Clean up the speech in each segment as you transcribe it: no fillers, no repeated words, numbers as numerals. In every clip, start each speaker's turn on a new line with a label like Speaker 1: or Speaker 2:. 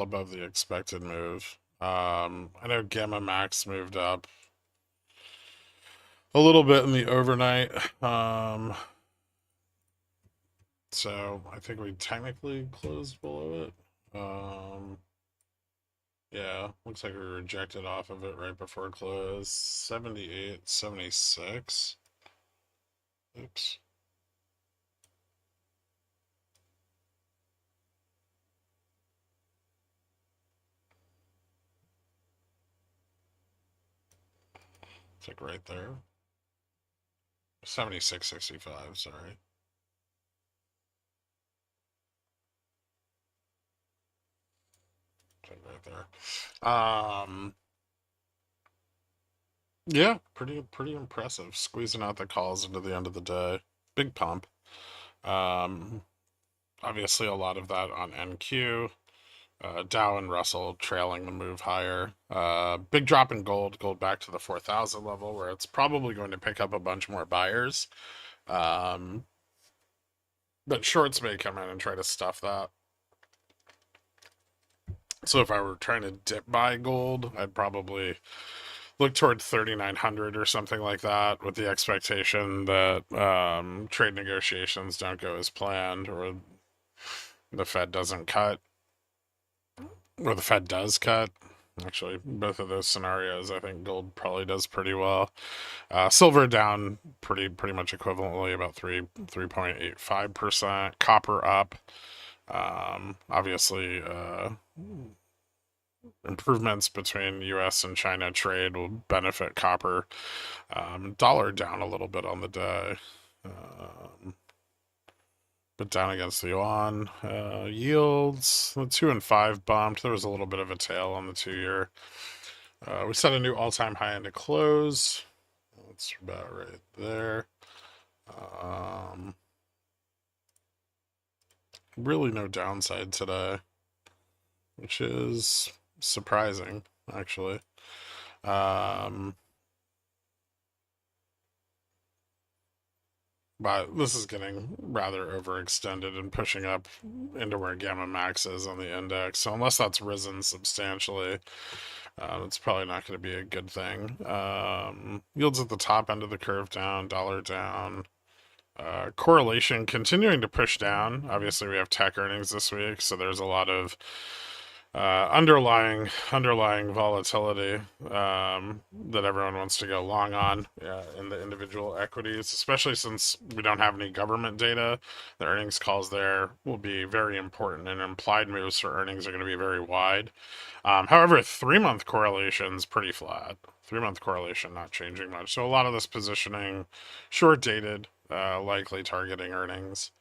Speaker 1: above the expected move. I know Gamma Max moved up a little bit in the overnight. So I think we technically closed below it. Yeah, looks like we rejected off of it right before close. 78, 76. Oops. It's like right there. 76.65, sorry. It's like right there. Yeah, pretty impressive. Squeezing out the calls into the end of the day. Big pump. Um, Obviously a lot of that on NQ. Dow and Russell trailing the move higher. Big drop in gold. Gold back to the 4,000 level, where it's probably going to pick up a bunch more buyers. Um, but shorts may come in and try to stuff that. So if I were trying to dip buy gold, I'd probably look toward 3,900 or something like that, with the expectation that trade negotiations don't go as planned, or the Fed doesn't cut, or the Fed does cut. Actually, both of those scenarios, I think gold probably does pretty well. Silver down pretty much equivalently, about 3.85%. Copper up. Obviously, improvements between U.S. and China trade will benefit copper. Dollar down a little bit on the day, but down against the yuan. Yields, the 2 and 5 bumped. There was a little bit of a tail on the 2-year. We set a new all-time high into close. That's about right there. Really no downside today, which is surprising, actually. But this is getting rather overextended and pushing up into where Gamma Max is on the index. So unless that's risen substantially, it's probably not going to be a good thing. Yields at the top end of the curve down, dollar down. Correlation continuing to push down. Obviously, we have tech earnings this week, so there's a lot of underlying volatility that everyone wants to go long on in the individual equities, especially since we don't have any government data. The earnings calls there will be very important, and implied moves for earnings are going to be very wide. However, 3-month correlation is pretty flat. 3-month correlation not changing much. So a lot of this positioning, short dated, likely targeting earnings.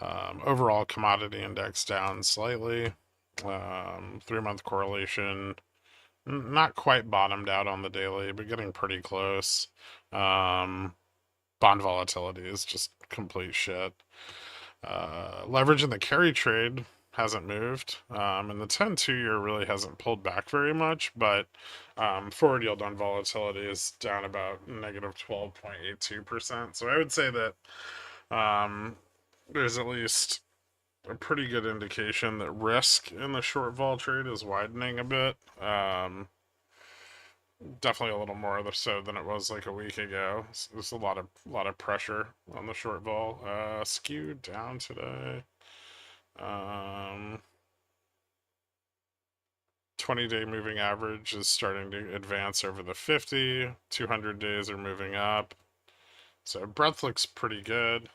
Speaker 1: Overall commodity index down slightly. 3-month correlation not quite bottomed out on the daily, but getting pretty close. Bond volatility is just complete shit. Leverage in the carry trade hasn't moved, and the 10-2-year really hasn't pulled back very much, but forward yield on volatility is down about negative 12.82%. So I would say that there's at least a pretty good indication that risk in the short vol trade is widening a bit. Definitely a little more so than it was like a week ago. So there's a lot of pressure on the short vol. Skewed down today. 20-day moving average is starting to advance over the 50. 200 days are moving up. So breadth looks pretty good.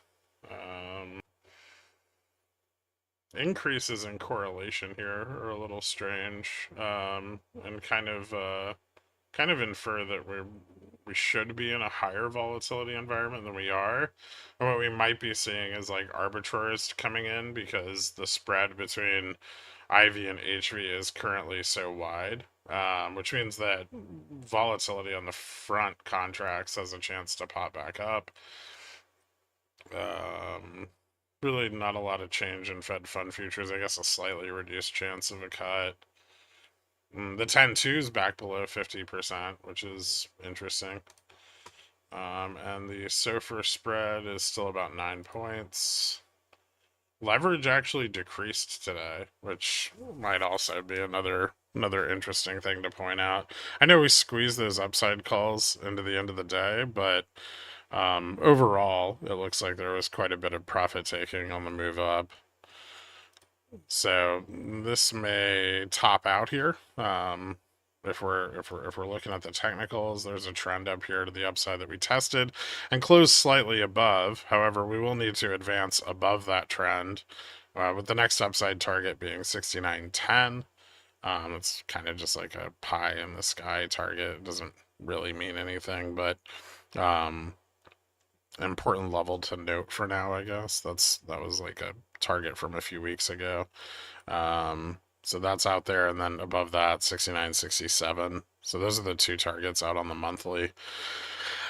Speaker 1: Increases in correlation here are a little strange, and kind of infer that we should be in a higher volatility environment than we are. And what we might be seeing is like arbitrage coming in, because the spread between IV and HV is currently so wide, which means that volatility on the front contracts has a chance to pop back up. Really not a lot of change in Fed fund futures. I guess a slightly reduced chance of a cut. The 10-2 is back below 50%, which is interesting. And the SOFR spread is still about 9 points. Leverage actually decreased today, which might also be another interesting thing to point out. I know we squeezed those upside calls into the end of the day, but overall, it looks like there was quite a bit of profit taking on the move up. So this may top out here. If we're looking at the technicals, there's a trend up here to the upside that we tested and closed slightly above. However, we will need to advance above that trend, with the next upside target being 69.10. It's kind of just like a pie in the sky target. It doesn't really mean anything, but um, important level to note for now, I guess. That was like a target from a few weeks ago. So that's out there, and then above that, 69.67. So those are the two targets out on the monthly.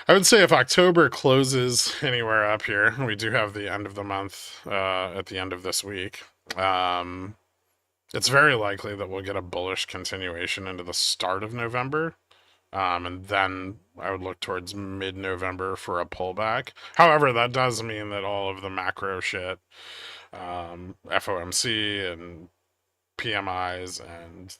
Speaker 1: I would say if October closes anywhere up here, we do have the end of the month at the end of this week. It's very likely that we'll get a bullish continuation into the start of November. And then I would look towards mid-November for a pullback. However, that does mean that all of the macro shit, FOMC and PMIs and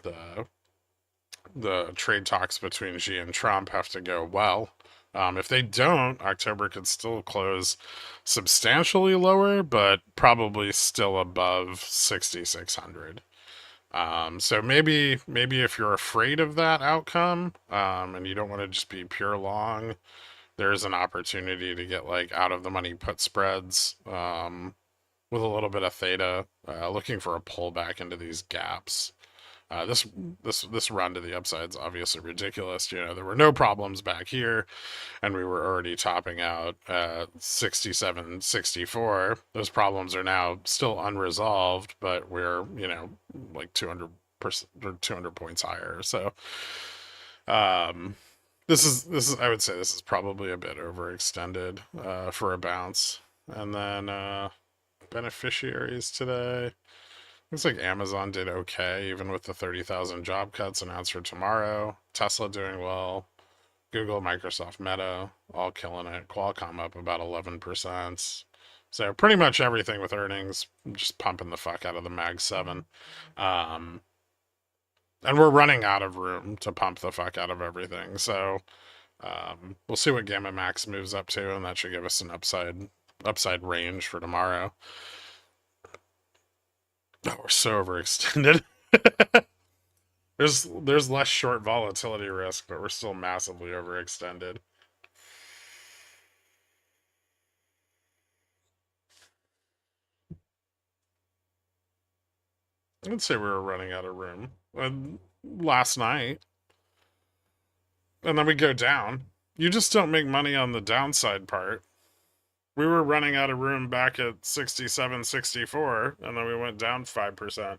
Speaker 1: the trade talks between Xi and Trump have to go well. If they don't, October could still close substantially lower, but probably still above 6,600. So maybe if you're afraid of that outcome, and you don't want to just be pure long, there's an opportunity to get like out of the money put spreads, with a little bit of theta, looking for a pullback into these gaps. This run to the upside is obviously ridiculous. You know, there were no problems back here, and we were already topping out at 67, 64. Those problems are now still unresolved, but we're, like 200% or 200 points higher. So, this is I would say this is probably a bit overextended for a bounce. And then beneficiaries today. Looks like Amazon did okay, even with the 30,000 job cuts announced for tomorrow. Tesla doing well. Google, Microsoft, Meta, all killing it. Qualcomm up about 11%. So pretty much everything with earnings, just pumping the fuck out of the Mag 7. And we're running out of room to pump the fuck out of everything. So we'll see what Gamma Max moves up to, and that should give us an upside range for tomorrow. Oh, we're so overextended. There's less short volatility risk, but we're still massively overextended. I'd say we were running out of room last night, and then we go down. You just don't make money on the downside part. We were running out of room back at 67, 64, and then we went down 5%.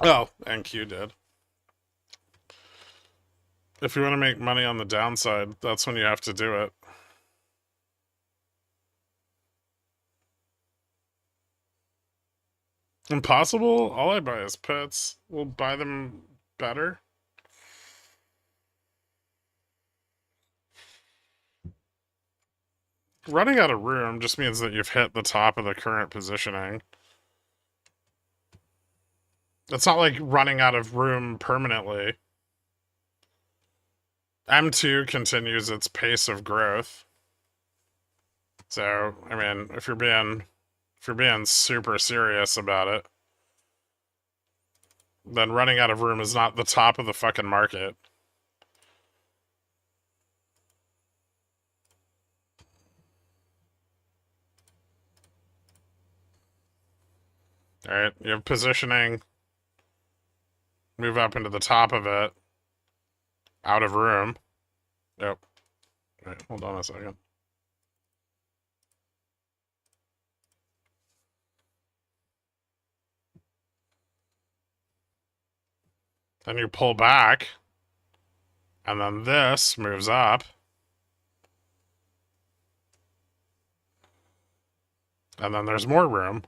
Speaker 1: Oh, and Q did. If you want to make money on the downside, that's when you have to do it. Impossible? All I buy is puts. We'll buy them better. Running out of room just means that you've hit the top of the current positioning. It's not like running out of room permanently. M2 continues its pace of growth. So, I mean, if you're being super serious about it, then running out of room is not the top of the fucking market. Alright, you have positioning, move up into the top of it, out of room. Yep. Alright, hold on a second. Then you pull back, and then this moves up. And then there's more room.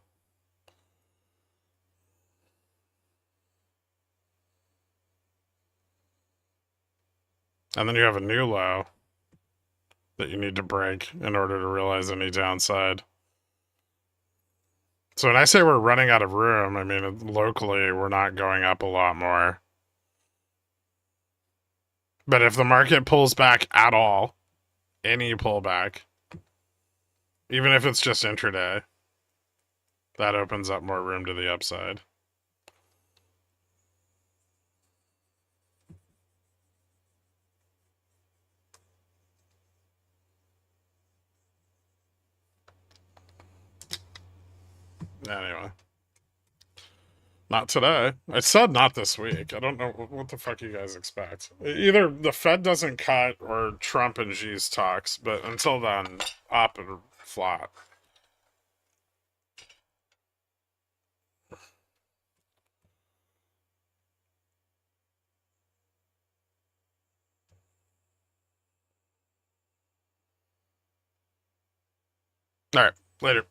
Speaker 1: And then you have a new low that you need to break in order to realize any downside. So when I say we're running out of room, I mean locally we're not going up a lot more. But if the market pulls back at all, any pullback, even if it's just intraday, that opens up more room to the upside. Anyway. Not today. I said not this week. I don't know what the fuck you guys expect. Either the Fed doesn't cut or Trump and Xi's talks, but until then, up and flat. All right, later.